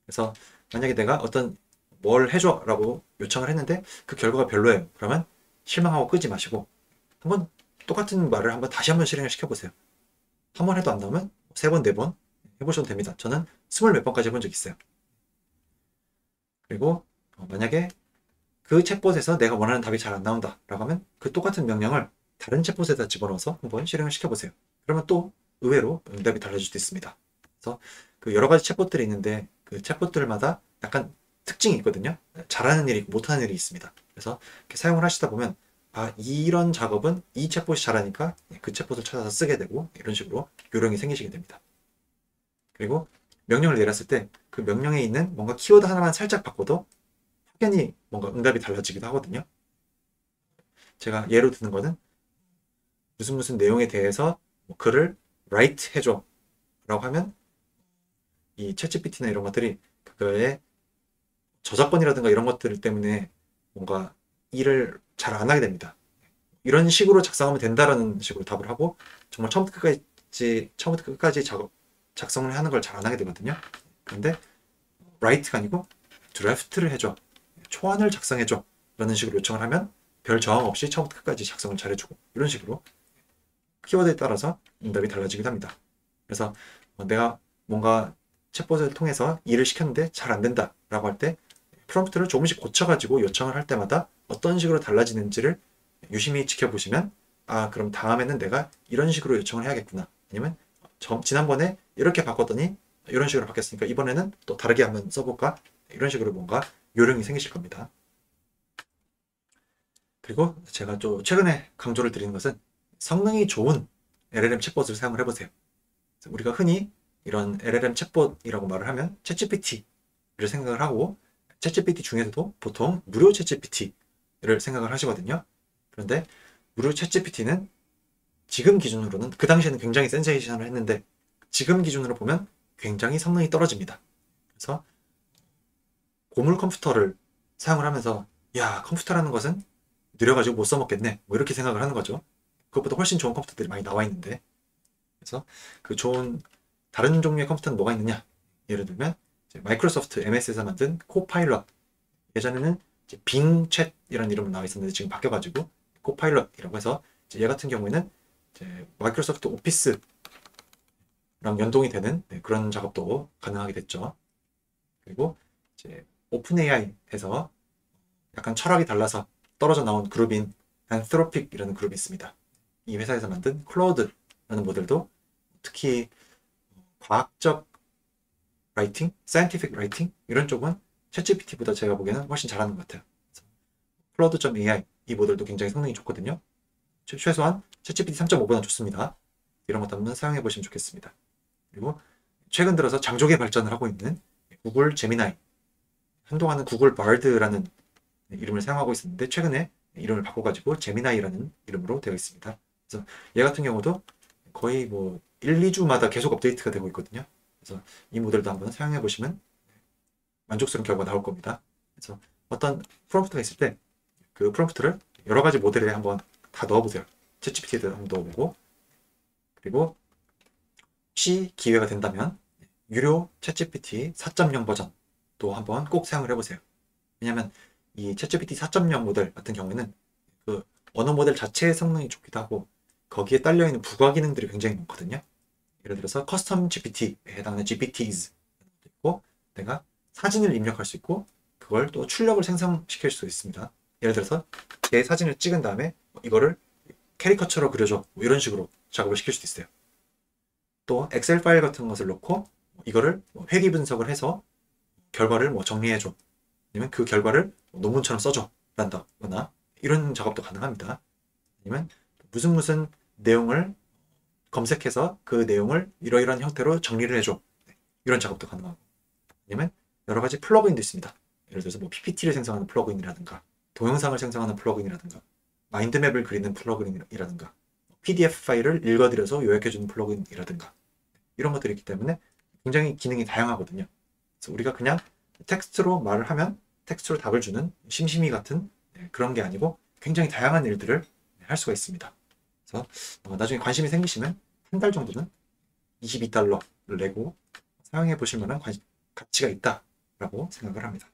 그래서 만약에 내가 어떤 뭘 해줘 라고 요청을 했는데 그 결과가 별로예요. 그러면 실망하고 끄지 마시고 한번 똑같은 말을 한번 다시 한번 실행을 시켜보세요. 한 번 해도 안 나오면 3번, 4번 해보셔도 됩니다. 저는 20몇 번까지 해본 적 있어요. 그리고 만약에 그 챗봇에서 내가 원하는 답이 잘 안 나온다 라고 하면 그 똑같은 명령을 다른 챗봇에다 집어넣어서 한번 실행을 시켜보세요. 그러면 또 의외로 응답이 달라질 수도 있습니다. 그래서 그 여러 가지 챗봇들이 있는데 그 챗봇들마다 약간 특징이 있거든요. 잘하는 일이 있고 못하는 일이 있습니다. 그래서 이렇게 사용을 하시다 보면 이런 작업은 이 챗봇이 잘하니까 그 챗봇을 찾아서 쓰게 되고 이런 식으로 요령이 생기시게 됩니다. 그리고 명령을 내렸을 때 그 명령에 있는 뭔가 키워드 하나만 살짝 바꿔도 확연히 뭔가 응답이 달라지기도 하거든요. 제가 예로 드는 거는 무슨 내용에 대해서 글을 write 해줘 라고 하면 이 챗GPT나 이런 것들이 그거에 저작권이라든가 이런 것들 때문에 뭔가 일을 잘 안 하게 됩니다. 이런 식으로 작성하면 된다라는 식으로 답을 하고 정말 처음부터 끝까지 작성을 하는 걸 잘 안 하게 되거든요. 그런데 write가 아니고 draft를 해줘, 초안을 작성해줘 라는 식으로 요청을 하면 별 저항 없이 처음부터 끝까지 작성을 잘해주고, 이런 식으로 키워드에 따라서 응답이 달라지기도 합니다. 그래서 내가 뭔가 챗봇을 통해서 일을 시켰는데 잘 안 된다 라고 할 때 프롬프트를 조금씩 고쳐가지고 요청을 할 때마다 어떤 식으로 달라지는지를 유심히 지켜보시면, 아 그럼 다음에는 내가 이런 식으로 요청을 해야겠구나, 아니면 지난번에 이렇게 바꿨더니 이런 식으로 바뀌었으니까 이번에는 또 다르게 한번 써볼까, 이런 식으로 뭔가 요령이 생기실 겁니다. 그리고 제가 또 최근에 강조를 드리는 것은 성능이 좋은 LLM 챗봇을 사용을 해보세요. 우리가 흔히 이런 LLM 챗봇이라고 말을 하면 챗GPT를 생각을 하고, 챗GPT 중에서도 보통 무료 챗GPT를 생각을 하시거든요. 그런데 무료 챗GPT는 지금 기준으로는, 그 당시에는 굉장히 센세이션을 했는데 지금 기준으로 보면 굉장히 성능이 떨어집니다. 그래서 고물 컴퓨터를 사용을 하면서 야, 컴퓨터라는 것은 느려가지고 못 써먹겠네, 뭐 이렇게 생각을 하는 거죠. 그것보다 훨씬 좋은 컴퓨터들이 많이 나와 있는데. 그래서 그 좋은 다른 종류의 컴퓨터는 뭐가 있느냐, 예를 들면 마이크로소프트 MS에서 만든 코파일럿, 예전에는 빙 챗이라는 이름으로 나와 있었는데 지금 바뀌어가지고 코파일럿이라고 해서 얘 같은 경우에는 마이크로소프트 오피스랑 연동이 되는 그런 작업도 가능하게 됐죠. 그리고 오픈 AI에서 약간 철학이 달라서 떨어져 나온 그룹인 안트로픽이라는 그룹이 있습니다. 이 회사에서 만든 클로우드라는 모델도 특히 과학적 라이팅, 사이언티픽 라이팅 이런 쪽은 챗GPT보다 제가 보기에는 훨씬 잘하는 것 같아요. 클로우드.ai 이 모델도 굉장히 성능이 좋거든요. 최소한 챗GPT 3.5보다 좋습니다. 이런 것도 한번 사용해 보시면 좋겠습니다. 그리고 최근 들어서 장족의 발전을 하고 있는 구글 제미나이, 한동안은 구글 바드라는 이름을 사용하고 있었는데 최근에 이름을 바꿔가지고 제미나이라는 이름으로 되어 있습니다. 그래서 얘 같은 경우도 거의 뭐 1, 2주마다 계속 업데이트가 되고 있거든요. 그래서 이 모델도 한번 사용해 보시면 만족스러운 결과가 나올 겁니다. 그래서 어떤 프롬프트가 있을 때 그 프롬프트를 여러 가지 모델에 한번 다 넣어보세요. 챗GPT에도 한번 넣어보고, 그리고 혹시 기회가 된다면 유료 챗GPT 4.0 버전도 한번 꼭 사용을 해보세요. 왜냐하면 이 챗GPT 4.0 모델 같은 경우에는 그 언어 모델 자체의 성능이 좋기도 하고 거기에 딸려있는 부가 기능들이 굉장히 많거든요. 예를 들어서 커스텀 GPT에 해당하는 GPTs 있고, 내가 사진을 입력할 수 있고 그걸 또 출력을 생성시킬 수 있습니다. 예를 들어서 내 사진을 찍은 다음에 이거를 캐리커처로 그려줘, 뭐 이런 식으로 작업을 시킬 수도 있어요. 또 엑셀 파일 같은 것을 넣고 이거를 회귀 분석을 해서 결과를 뭐 정리해줘, 아니면 그 결과를 논문처럼 써줘란다거나 이런 작업도 가능합니다. 아니면 무슨 내용을 검색해서 그 내용을 이러이러한 형태로 정리를 해줘, 이런 작업도 가능하고, 아니면 여러 가지 플러그인도 있습니다. 예를 들어서 뭐 PPT를 생성하는 플러그인이라든가 동영상을 생성하는 플러그인이라든가 마인드맵을 그리는 플러그인이라든가 PDF 파일을 읽어드려서 요약해주는 플러그인이라든가 이런 것들이 있기 때문에 굉장히 기능이 다양하거든요. 그래서 우리가 그냥 텍스트로 말을 하면 텍스트로 답을 주는 심심이 같은 그런 게 아니고 굉장히 다양한 일들을 할 수가 있습니다. 그래서 나중에 관심이 생기시면 한 달 정도는 $22를 내고 사용해 보실 만한 가치가 있다라고 생각을 합니다.